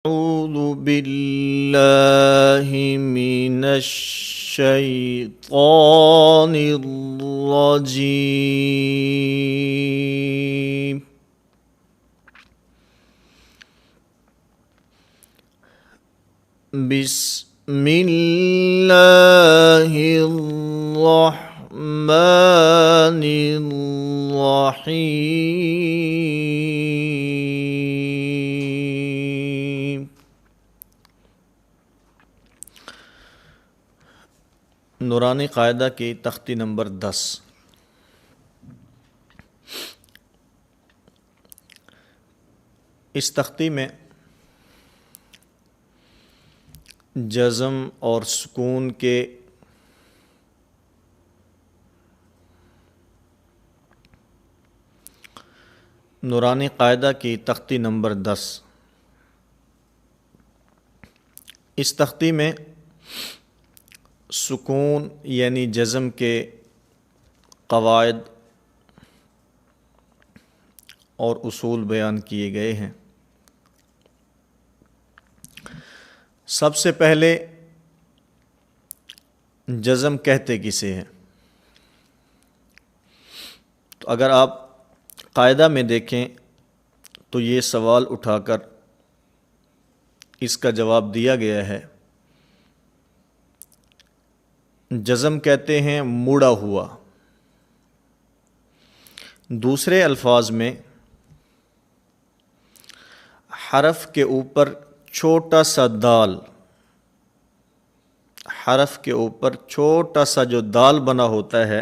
أعوذ بالله من الشيطان الرجيم. بسم الله الرحمن الرحيم. نورانی قاعدہ کی تختی نمبر 10. اس تختی میں جزم اور سکون کے نورانی قاعدہ کی تختی نمبر 10. اس تختی میں سکون یعنی جزم کے قواعد اور اصول بیان کیے گئے ہیں. سب سے پہلے جزم کہتے کسے ہیں؟ تو اگر آپ قاعدہ میں دیکھیں تو یہ سوال اٹھا کر اس کا جواب دیا گیا ہے. جزم کہتے ہیں مڑا ہوا. دوسرے الفاظ میں حرف کے اوپر چھوٹا سا دال، حرف کے اوپر چھوٹا سا جو دال بنا ہوتا ہے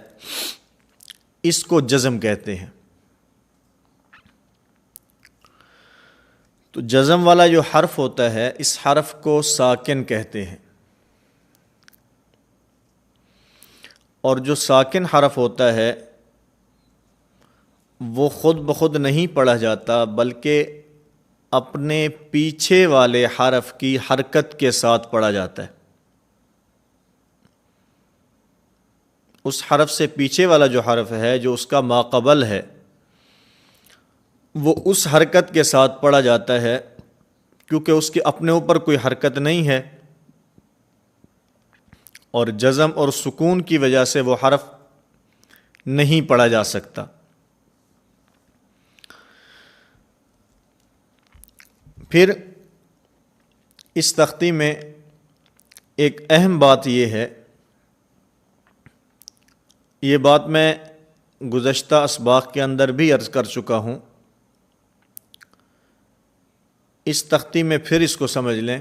اس کو جزم کہتے ہیں. تو جزم والا جو حرف ہوتا ہے اس حرف کو ساکن کہتے ہیں، اور جو ساکن حرف ہوتا ہے وہ خود بخود نہیں پڑھا جاتا بلکہ اپنے پیچھے والے حرف کی حرکت کے ساتھ پڑھا جاتا ہے. اس حرف سے پیچھے والا جو حرف ہے جو اس کا ماقبل ہے وہ اس حرکت کے ساتھ پڑھا جاتا ہے، کیونکہ اس کے اپنے اوپر کوئی حرکت نہیں ہے اور جزم اور سکون کی وجہ سے وہ حرف نہیں پڑھا جا سکتا. پھر اس تختی میں ایک اہم بات یہ ہے، یہ بات میں گزشتہ اسباق کے اندر بھی عرض کر چکا ہوں، اس تختی میں پھر اس کو سمجھ لیں.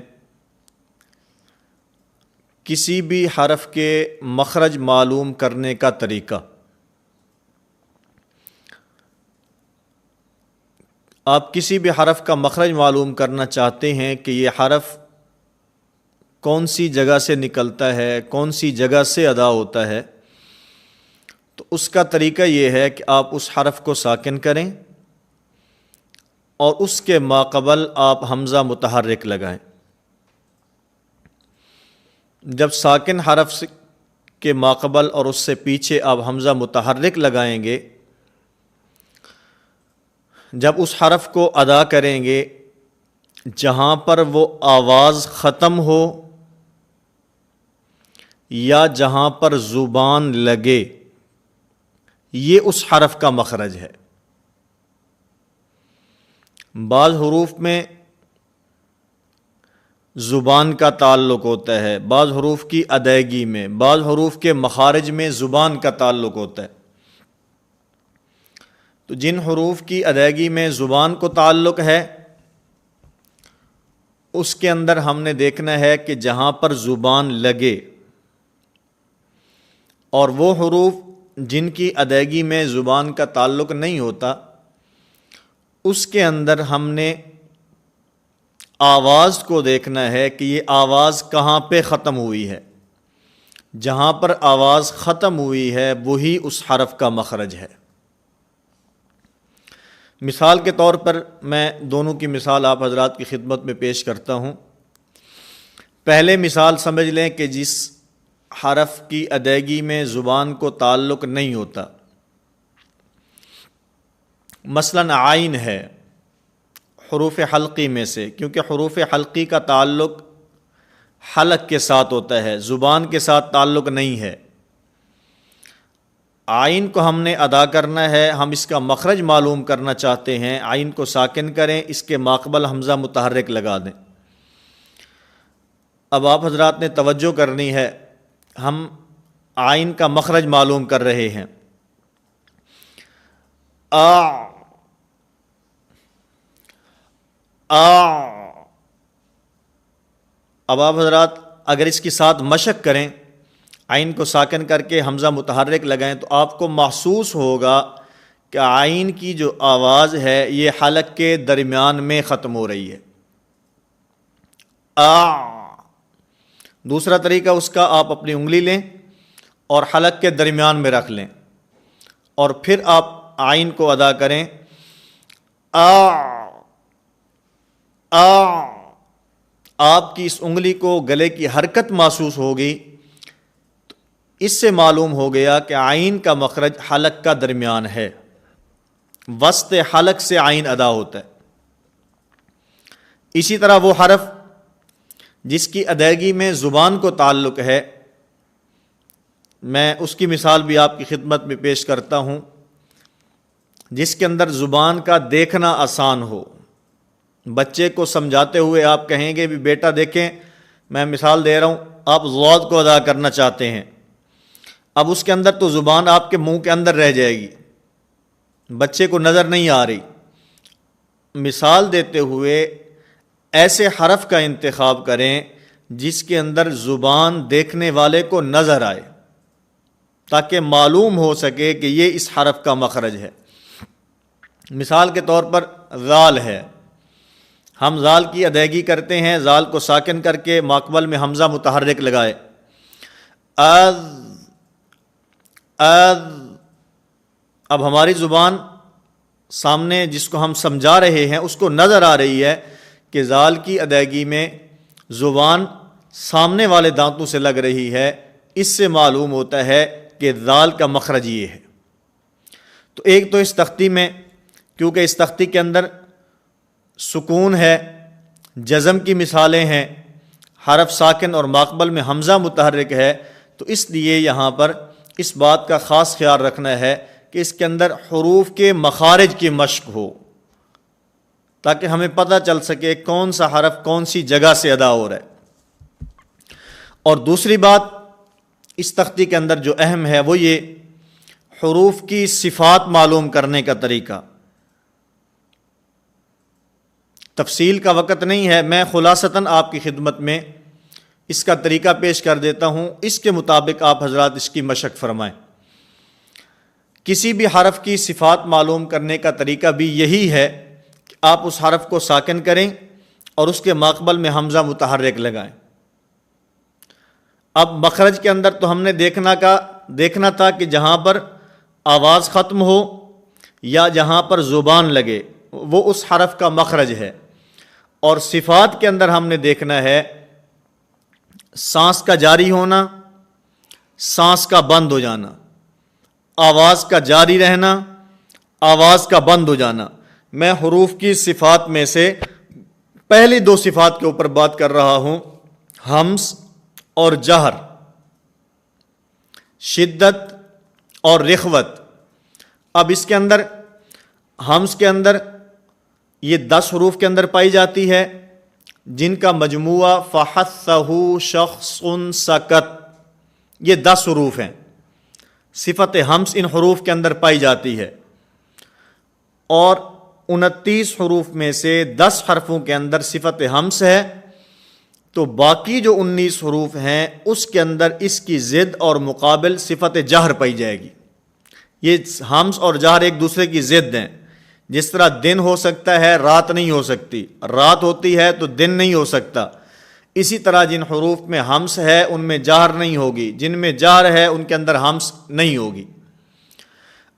کسی بھی حرف کے مخرج معلوم کرنے کا طریقہ، آپ کسی بھی حرف کا مخرج معلوم کرنا چاہتے ہیں کہ یہ حرف کون سی جگہ سے نکلتا ہے، کون سی جگہ سے ادا ہوتا ہے، تو اس کا طریقہ یہ ہے کہ آپ اس حرف کو ساکن کریں اور اس کے ماقبل آپ حمزہ متحرک لگائیں. جب ساکن حرف کے ماقبل اور اس سے پیچھے آپ حمزہ متحرک لگائیں گے، جب اس حرف کو ادا کریں گے جہاں پر وہ آواز ختم ہو یا جہاں پر زبان لگے، یہ اس حرف کا مخرج ہے. بعض حروف میں زبان کا تعلق ہوتا ہے، بعض حروف کی ادائیگی میں، بعض حروف کے مخارج میں زبان کا تعلق ہوتا ہے. تو جن حروف کی ادائیگی میں زبان کو تعلق ہے اس کے اندر ہم نے دیکھنا ہے کہ جہاں پر زبان لگے، اور وہ حروف جن کی ادائیگی میں زبان کا تعلق نہیں ہوتا اس کے اندر ہم نے آواز کو دیکھنا ہے کہ یہ آواز کہاں پہ ختم ہوئی ہے. جہاں پر آواز ختم ہوئی ہے وہی اس حرف کا مخرج ہے. مثال کے طور پر میں دونوں کی مثال آپ حضرات کی خدمت میں پیش کرتا ہوں. پہلے مثال سمجھ لیں کہ جس حرف کی ادائیگی میں زبان کو تعلق نہیں ہوتا، مثلا عین ہے، حروف حلقی میں سے، کیونکہ حروف حلقی کا تعلق حلق کے ساتھ ہوتا ہے، زبان کے ساتھ تعلق نہیں ہے۔ آئین کو ہم نے ادا کرنا ہے، ہم اس کا مخرج معلوم کرنا چاہتے ہیں، آئین کو ساکن کریں، اس کے ماقبل حمزہ متحرک لگا دیں۔ اب آپ حضرات نے توجہ کرنی ہے، ہم آئین کا مخرج معلوم کر رہے ہیں۔ اب آپ حضرات اگر اس کے ساتھ مشق کریں، آئین کو ساکن کر کے حمزہ متحرک لگائیں، تو آپ کو محسوس ہوگا کہ آئین کی جو آواز ہے یہ حلق کے درمیان میں ختم ہو رہی ہے۔ دوسرا طریقہ اس کا، آپ اپنی انگلی لیں اور حلق کے درمیان میں رکھ لیں، اور پھر آپ آئین کو ادا کریں۔ آپ کی اس انگلی کو گلے کی حرکت محسوس ہوگی، تو اس سے معلوم ہو گیا کہ آئین کا مخرج حلق کا درمیان ہے، وسط حلق سے آئین ادا ہوتا ہے۔ اسی طرح وہ حرف جس کی ادائیگی میں زبان کو تعلق ہے، میں اس کی مثال بھی آپ کی خدمت میں پیش کرتا ہوں، جس کے اندر زبان کا دیکھنا آسان ہو۔ بچے کو سمجھاتے ہوئے آپ کہیں گے بھی بیٹا دیکھیں، میں مثال دے رہا ہوں، آپ ضاد کو ادا کرنا چاہتے ہیں، اب اس کے اندر تو زبان آپ کے منہ کے اندر رہ جائے گی، بچے کو نظر نہیں آ رہی۔ مثال دیتے ہوئے ایسے حرف کا انتخاب کریں جس کے اندر زبان دیکھنے والے کو نظر آئے، تاکہ معلوم ہو سکے کہ یہ اس حرف کا مخرج ہے۔ مثال کے طور پر ذال ہے، ہم ذال کی ادائیگی کرتے ہیں، ذال کو ساکن کر کے ماقبل میں حمزہ متحرک لگائے۔ اب ہماری زبان سامنے جس کو ہم سمجھا رہے ہیں اس کو نظر آ رہی ہے کہ ذال کی ادائیگی میں زبان سامنے والے دانتوں سے لگ رہی ہے، اس سے معلوم ہوتا ہے کہ ذال کا مخرج یہ ہے۔ تو ایک تو اس تختی میں، کیونکہ اس تختی کے اندر سکون ہے، جزم کی مثالیں ہیں، حرف ساکن اور ماقبل میں حمزہ متحرک ہے، تو اس لیے یہاں پر اس بات کا خاص خیال رکھنا ہے کہ اس کے اندر حروف کے مخارج کی مشق ہو، تاکہ ہمیں پتہ چل سکے کون سا حرف کون سی جگہ سے ادا ہو رہا ہے۔ اور دوسری بات اس تختی کے اندر جو اہم ہے وہ یہ حروف کی صفات معلوم کرنے کا طریقہ۔ تفصیل کا وقت نہیں ہے، میں خلاصتاً آپ کی خدمت میں اس کا طریقہ پیش کر دیتا ہوں، اس کے مطابق آپ حضرات اس کی مشق فرمائیں۔ کسی بھی حرف کی صفات معلوم کرنے کا طریقہ بھی یہی ہے کہ آپ اس حرف کو ساکن کریں اور اس کے ماقبل میں حمزہ متحرک لگائیں۔ اب مخرج کے اندر تو ہم نے دیکھنا تھا کہ جہاں پر آواز ختم ہو یا جہاں پر زبان لگے وہ اس حرف کا مخرج ہے، اور صفات کے اندر ہم نے دیکھنا ہے سانس کا جاری ہونا، سانس کا بند ہو جانا، آواز کا جاری رہنا، آواز کا بند ہو جانا۔ میں حروف کی صفات میں سے پہلی دو صفات کے اوپر بات کر رہا ہوں، ہمس اور جہر، شدت اور رخوت۔ اب اس کے اندر ہمس کے اندر یہ 10 حروف کے اندر پائی جاتی ہے، جن کا مجموعہ فحثہ شخص سکت، یہ 10 حروف ہیں۔ صفت ہمس ان حروف کے اندر پائی جاتی ہے، اور 29 حروف میں سے 10 حرفوں کے اندر صفت ہمس ہے، تو باقی جو 19 حروف ہیں اس کے اندر اس کی ضد اور مقابل صفت جہر پائی جائے گی۔ یہ ہمس اور جہر ایک دوسرے کی ضد ہیں، جس طرح دن ہو سکتا ہے رات نہیں ہو سکتی، رات ہوتی ہے تو دن نہیں ہو سکتا، اسی طرح جن حروف میں ہمس ہے ان میں جہر نہیں ہوگی، جن میں جہر ہے ان کے اندر ہمس نہیں ہوگی۔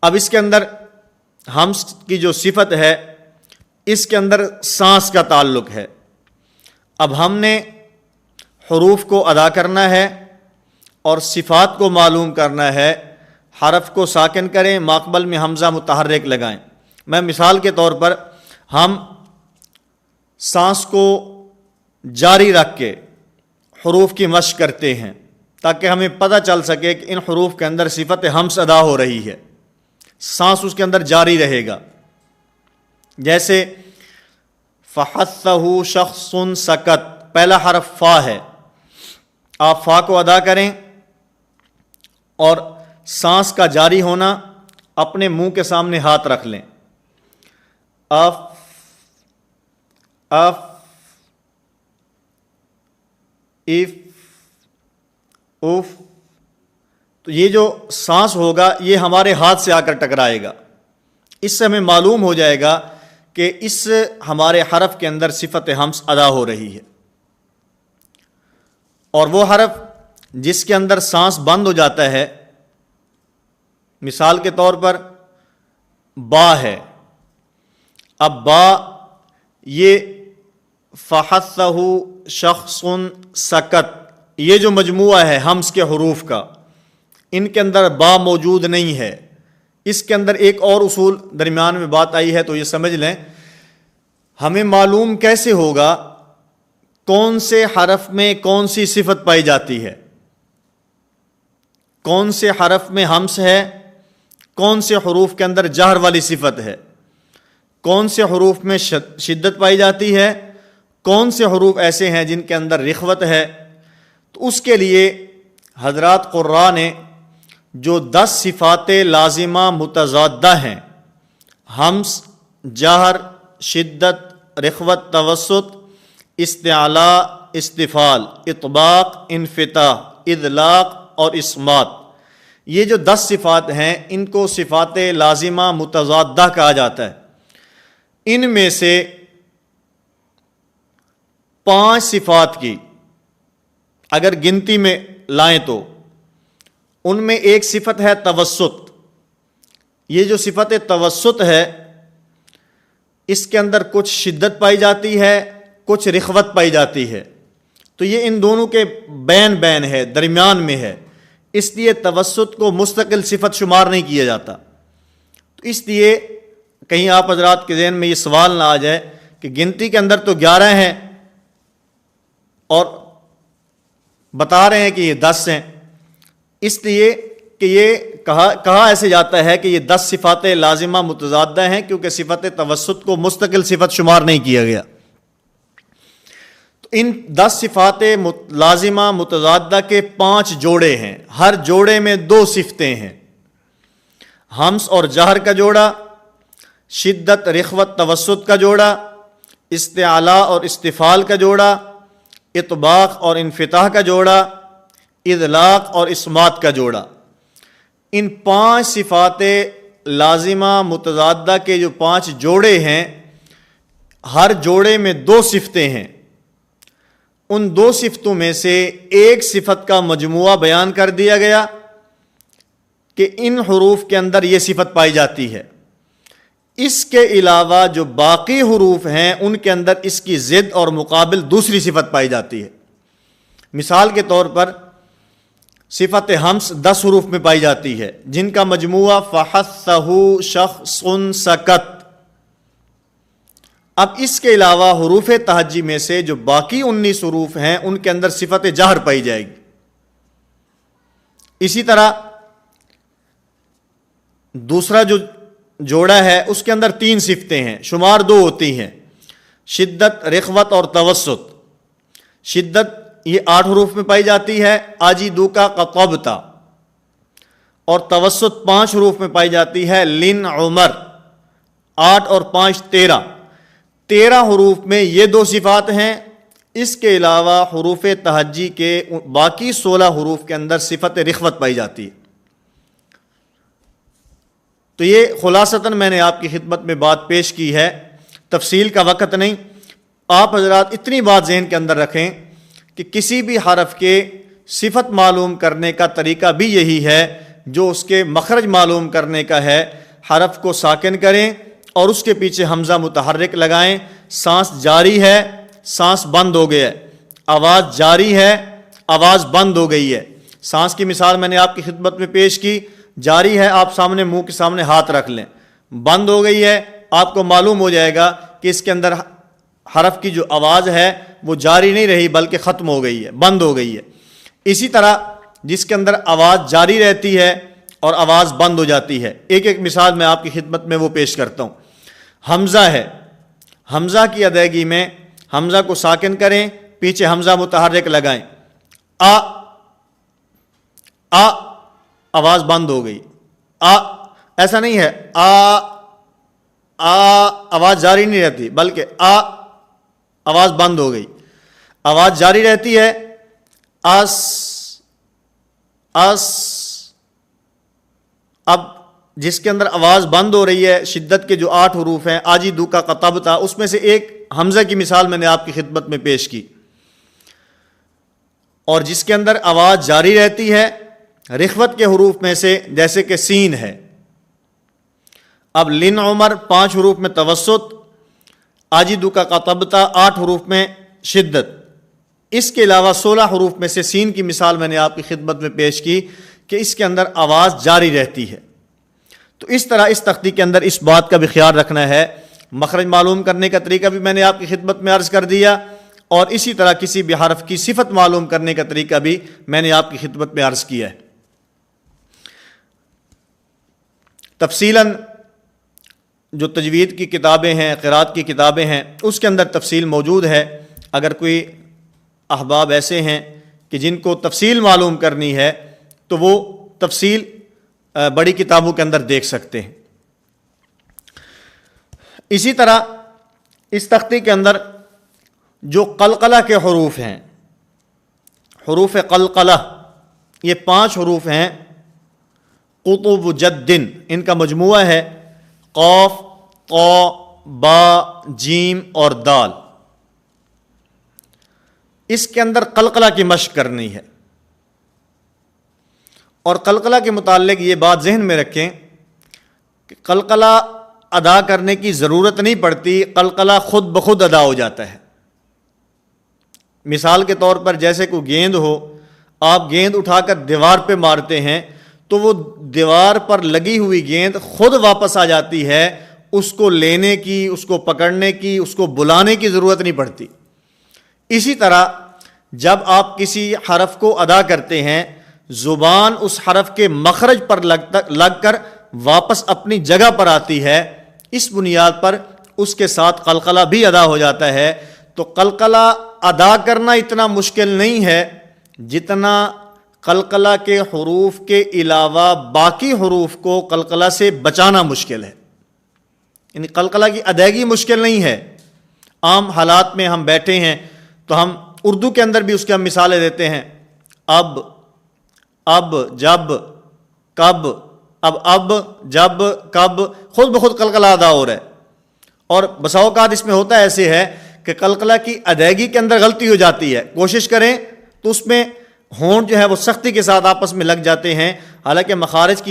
اب اس کے اندر ہمس کی جو صفت ہے اس کے اندر سانس کا تعلق ہے۔ اب ہم نے حروف کو ادا کرنا ہے اور صفات کو معلوم کرنا ہے، حرف کو ساکن کریں، ماقبل میں حمزہ متحرک لگائیں۔ میں مثال کے طور پر ہم سانس کو جاری رکھ کے حروف کی مشق کرتے ہیں تاکہ ہمیں پتہ چل سکے کہ ان حروف کے اندر صفت ہمس ادا ہو رہی ہے، سانس اس کے اندر جاری رہے گا۔ جیسے فحثہ شخص سکت، پہلا حرف فا ہے، آپ فا کو ادا کریں اور سانس کا جاری ہونا، اپنے منہ کے سامنے ہاتھ رکھ لیں، اف اف اف اف، تو یہ جو سانس ہوگا یہ ہمارے ہاتھ سے آ کر ٹکرائے گا، اس سے ہمیں معلوم ہو جائے گا کہ اس ہمارے حرف کے اندر صفت ہمس ادا ہو رہی ہے۔ اور وہ حرف جس کے اندر سانس بند ہو جاتا ہے، مثال کے طور پر با ہے، اب با یہ فحثہ شخص سکت، یہ جو مجموعہ ہے ہمس کے حروف کا، ان کے اندر با موجود نہیں ہے۔ اس کے اندر ایک اور اصول درمیان میں بات آئی ہے تو یہ سمجھ لیں، ہمیں معلوم کیسے ہوگا کون سے حرف میں کون سی صفت پائی جاتی ہے، کون سے حرف میں ہمس ہے، کون سے حروف کے اندر جہر والی صفت ہے، کون سے حروف میں شدت پائی جاتی ہے، کون سے حروف ایسے ہیں جن کے اندر رخوت ہے۔ تو اس کے لیے حضرات قراء نے جو 10 صفات لازمہ متضادہ ہیں، ہمس، جہر، شدت، رخوت، توسط، استعلاء، استفال، اطباق، انفتاح، اذلاق اور اسمات، یہ جو 10 صفات ہیں ان کو صفات لازمہ متضادہ کہا جاتا ہے۔ ان میں سے 5 صفات کی اگر گنتی میں لائیں تو ان میں ایک صفت ہے توسط۔ یہ جو صفت توسط ہے اس کے اندر کچھ شدت پائی جاتی ہے، کچھ رخوت پائی جاتی ہے، تو یہ ان دونوں کے بین ہے، درمیان میں ہے، اس لیے توسط کو مستقل صفت شمار نہیں کیا جاتا۔ تو اس لیے کہیں آپ حضرات کے ذہن میں یہ سوال نہ آ جائے کہ گنتی کے اندر تو 11 ہیں اور بتا رہے ہیں کہ یہ 10 ہیں، اس لیے کہ یہ کہا ایسے جاتا ہے کہ یہ 10 صفات لازمہ متضادہ ہیں کیونکہ صفت توسط کو مستقل صفت شمار نہیں کیا گیا۔ تو ان 10 صفات لازمہ متضادہ کے 5 جوڑے ہیں، ہر جوڑے میں 2 صفتیں ہیں، ہمس اور جہر کا جوڑا، شدت، رخوت، توسط کا جوڑا، استعلاء اور استفال کا جوڑا، اطباق اور انفتاح کا جوڑا، اذلاق اور اسمات کا جوڑا۔ ان 5 صفات لازمہ متضادہ کے جو 5 جوڑے ہیں، ہر جوڑے میں 2 صفتیں ہیں، ان 2 صفتوں میں سے ایک صفت کا مجموعہ بیان کر دیا گیا کہ ان حروف کے اندر یہ صفت پائی جاتی ہے۔ اس کے علاوہ جو باقی حروف ہیں ان کے اندر اس کی ضد اور مقابل دوسری صفت پائی جاتی ہے۔ مثال کے طور پر صفت ہمس 10 حروف میں پائی جاتی ہے جن کا مجموعہ فحثہ شخص سکت۔ اب اس کے علاوہ حروف تہجی میں سے جو باقی 19 حروف ہیں ان کے اندر صفت جہر پائی جائے گی۔ اسی طرح دوسرا جو جوڑا ہے اس کے اندر 3 صفتیں ہیں، شمار 2 ہوتی ہیں، شدت، رخوت اور توسط۔ شدت یہ 8 حروف میں پائی جاتی ہے، آجی دوکا قطبتا، اور توسط 5 حروف میں پائی جاتی ہے، لن عمر۔ 8 اور 5 13 حروف میں یہ 2 صفات ہیں۔ اس کے علاوہ حروف تہجی کے باقی 16 حروف کے اندر صفت رخوت پائی جاتی ہے۔ تو یہ خلاصتاً میں نے آپ کی خدمت میں بات پیش کی ہے، تفصیل کا وقت نہیں۔ آپ حضرات اتنی بات ذہن کے اندر رکھیں کہ کسی بھی حرف کے صفت معلوم کرنے کا طریقہ بھی یہی ہے جو اس کے مخرج معلوم کرنے کا ہے۔ حرف کو ساکن کریں اور اس کے پیچھے حمزہ متحرک لگائیں، سانس جاری ہے، سانس بند ہو گیا ہے، آواز جاری ہے، آواز بند ہو گئی ہے۔ سانس کی مثال میں نے آپ کی خدمت میں پیش کی، جاری ہے، آپ سامنے منہ کے سامنے ہاتھ رکھ لیں، بند ہو گئی ہے، آپ کو معلوم ہو جائے گا کہ اس کے اندر حرف کی جو آواز ہے وہ جاری نہیں رہی بلکہ ختم ہو گئی ہے، بند ہو گئی ہے۔ اسی طرح جس کے اندر آواز جاری رہتی ہے اور آواز بند ہو جاتی ہے، ایک ایک مثال میں آپ کی خدمت میں وہ پیش کرتا ہوں۔ حمزہ ہے، حمزہ کی ادائیگی میں حمزہ کو ساکن کریں، پیچھے حمزہ متحرک لگائیں، آواز بند ہو گئی۔ ایسا نہیں ہے آواز جاری نہیں رہتی بلکہ آواز بند ہو گئی، آواز جاری رہتی ہے اب جس کے اندر آواز بند ہو رہی ہے، شدت کے جو 8 حروف ہیں، آجی دوکا قطب تھا، اس میں سے ایک حمزہ کی مثال میں نے آپ کی خدمت میں پیش کی، اور جس کے اندر آواز جاری رہتی ہے رخوت کے حروف میں سے، جیسے کہ سین ہے۔ اب لن عمر 5 حروف میں توسط، آجی دوکا قطب تھا 8 حروف میں شدت۔ اس کے علاوہ 16 حروف میں سے سین کی مثال میں نے آپ کی خدمت میں پیش کی کہ اس کے اندر آواز جاری رہتی ہے۔ تو اس طرح اس تختی کے اندر اس بات کا بھی خیال رکھنا ہے، مخرج معلوم کرنے کا طریقہ بھی میں نے آپ کی خدمت میں عرض کر دیا، اور اسی طرح کسی بھی حرف کی صفت معلوم کرنے کا طریقہ بھی میں نے آپ کی خدمت میں عرض کیا ہے۔ تفصیلاً جو تجوید کی کتابیں ہیں، قرات کی کتابیں ہیں، اس کے اندر تفصیل موجود ہے۔ اگر کوئی احباب ایسے ہیں کہ جن کو تفصیل معلوم کرنی ہے تو وہ تفصیل بڑی کتابوں کے اندر دیکھ سکتے ہیں۔ اسی طرح اس تختی کے اندر جو قلقلہ کے حروف ہیں، حروف قلقلہ، یہ 5 حروف ہیں، قطب جدن، ان کا مجموعہ ہے قاف، طا، با، جیم اور دال۔ اس کے اندر قلقلہ کی مشق کرنی ہے، اور قلقلہ کے متعلق یہ بات ذہن میں رکھیں کہ قلقلہ ادا کرنے کی ضرورت نہیں پڑتی، قلقلہ خود بخود ادا ہو جاتا ہے۔ مثال کے طور پر جیسے کوئی گیند ہو، آپ گیند اٹھا کر دیوار پہ مارتے ہیں تو وہ دیوار پر لگی ہوئی گیند خود واپس آ جاتی ہے، اس کو لینے کی، اس کو پکڑنے کی، اس کو بلانے کی ضرورت نہیں پڑتی۔ اسی طرح جب آپ کسی حرف کو ادا کرتے ہیں، زبان اس حرف کے مخرج پر لگ کر واپس اپنی جگہ پر آتی ہے، اس بنیاد پر اس کے ساتھ قلقلہ بھی ادا ہو جاتا ہے۔ تو قلقلہ ادا کرنا اتنا مشکل نہیں ہے جتنا قلقلہ کے حروف کے علاوہ باقی حروف کو قلقلہ سے بچانا مشکل ہے۔ یعنی قلقلہ کی ادائیگی مشکل نہیں ہے۔ عام حالات میں ہم بیٹھے ہیں تو ہم اردو کے اندر بھی اس کی ہم مثالیں دیتے ہیں، اب، جب، کب، اب، جب، کب، خود بخود قلقلہ ادا ہو رہا ہے۔ اور بسا اوقات اس میں ہوتا ایسے ہے کہ قلقلہ کی ادائیگی کے اندر غلطی ہو جاتی ہے، کوشش کریں تو اس میں ہونٹ جو ہے وہ سختی کے ساتھ آپس میں لگ جاتے ہیں۔ حالانکہ مخارج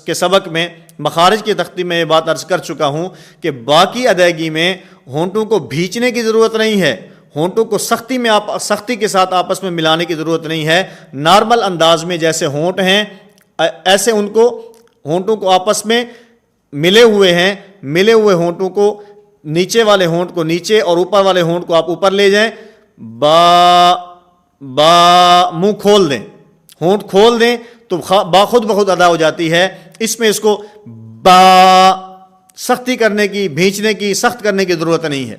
کے سبق میں، مخارج کی تختی میں یہ بات عرض کر چکا ہوں کہ باقی ادائیگی میں ہونٹوں کو بھینچنے کی ضرورت نہیں ہے، ہونٹوں کو سختی کے ساتھ آپس میں ملانے کی ضرورت نہیں ہے۔ نارمل انداز میں جیسے ہونٹ ہیں ایسے ان کو، ہونٹوں کو آپس میں ملے ہوئے ہیں، ملے ہوئے ہونٹوں کو، نیچے والے ہونٹ کو نیچے اور اوپر والے ہونٹ کو آپ اوپر لے جائیں، با، منہ کھول دیں، ہونٹ کھول دیں تو با خود بخود ادا ہو جاتی ہے۔ اس میں اس کو با سختی کرنے کی، بھینچنے کی، سخت کرنے کی ضرورت نہیں ہے۔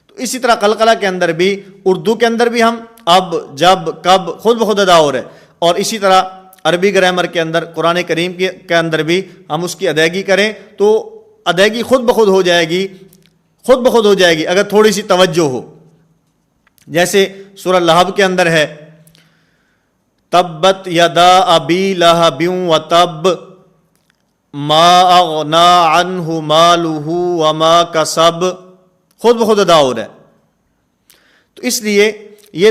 تو اسی طرح قلقلہ کے اندر بھی، اردو کے اندر بھی ہم اب، جب، کب خود بخود ادا ہو رہے، اور اسی طرح عربی گرامر کے اندر، قرآن کریم کے اندر بھی ہم اس کی ادائیگی کریں تو ادائیگی خود بخود ہو جائے گی، خود بخود ہو جائے گی اگر تھوڑی سی توجہ ہو۔ جیسے سورہ لہب کے اندر ہے، تبت یدا ابی لہب وتب ما اغنی عنہ مالہ وما کسب، خود بخود ادا ہو رہا ہے۔ تو اس لیے یہ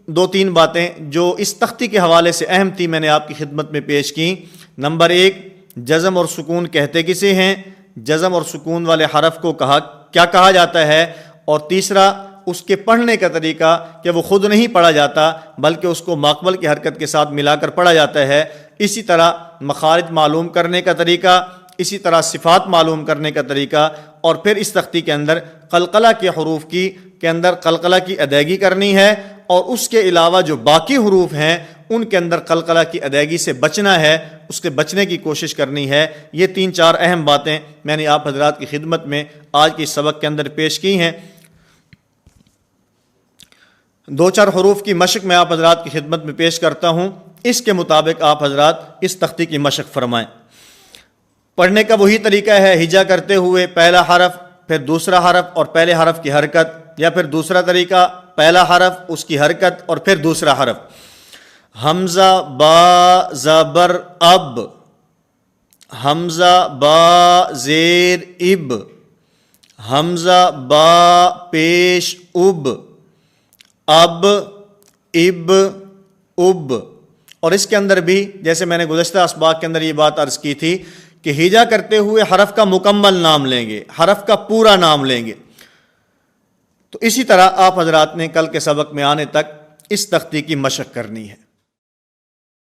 دو تین باتیں جو اس تختی کے حوالے سے اہم تھی میں نے آپ کی خدمت میں پیش کی۔ نمبر 1، جزم اور سکون کہتے کسے ہیں، جزم اور سکون والے حرف کو کیا کہا جاتا ہے، اور تیسرا اس کے پڑھنے کا طریقہ کہ وہ خود نہیں پڑھا جاتا بلکہ اس کو ماقبل کی حرکت کے ساتھ ملا کر پڑھا جاتا ہے۔ اسی طرح مخارج معلوم کرنے کا طریقہ، اسی طرح صفات معلوم کرنے کا طریقہ، اور پھر اس تختی کے اندر قلقلہ کے حروف کے اندر قلقلہ کی ادائیگی کرنی ہے، اور اس کے علاوہ جو باقی حروف ہیں ان کے اندر قلقلہ کی ادائیگی سے بچنا ہے، اس کے بچنے کی کوشش کرنی ہے۔ یہ 3-4 اہم باتیں میں نے آپ حضرات کی خدمت میں آج کے سبق کے اندر پیش کی ہیں۔ 2-4 حروف کی مشق میں آپ حضرات کی خدمت میں پیش کرتا ہوں، اس کے مطابق آپ حضرات اس تختی کی مشق فرمائیں۔ پڑھنے کا وہی طریقہ ہے، ہجا کرتے ہوئے پہلا حرف پھر دوسرا حرف اور پہلے حرف کی حرکت، یا پھر دوسرا طریقہ پہلا حرف اس کی حرکت اور پھر دوسرا حرف۔ حمزہ با زبر اب، حمزہ با زیر اب، حمزہ با پیش اب، اب اب اب۔ اور اس کے اندر بھی جیسے میں نے گزشتہ اسباق کے اندر یہ بات عرض کی تھی کہ ہجا کرتے ہوئے حرف کا مکمل نام لیں گے، حرف کا پورا نام لیں گے۔ تو اسی طرح آپ حضرات نے کل کے سبق میں آنے تک اس تختی کی مشق کرنی ہے۔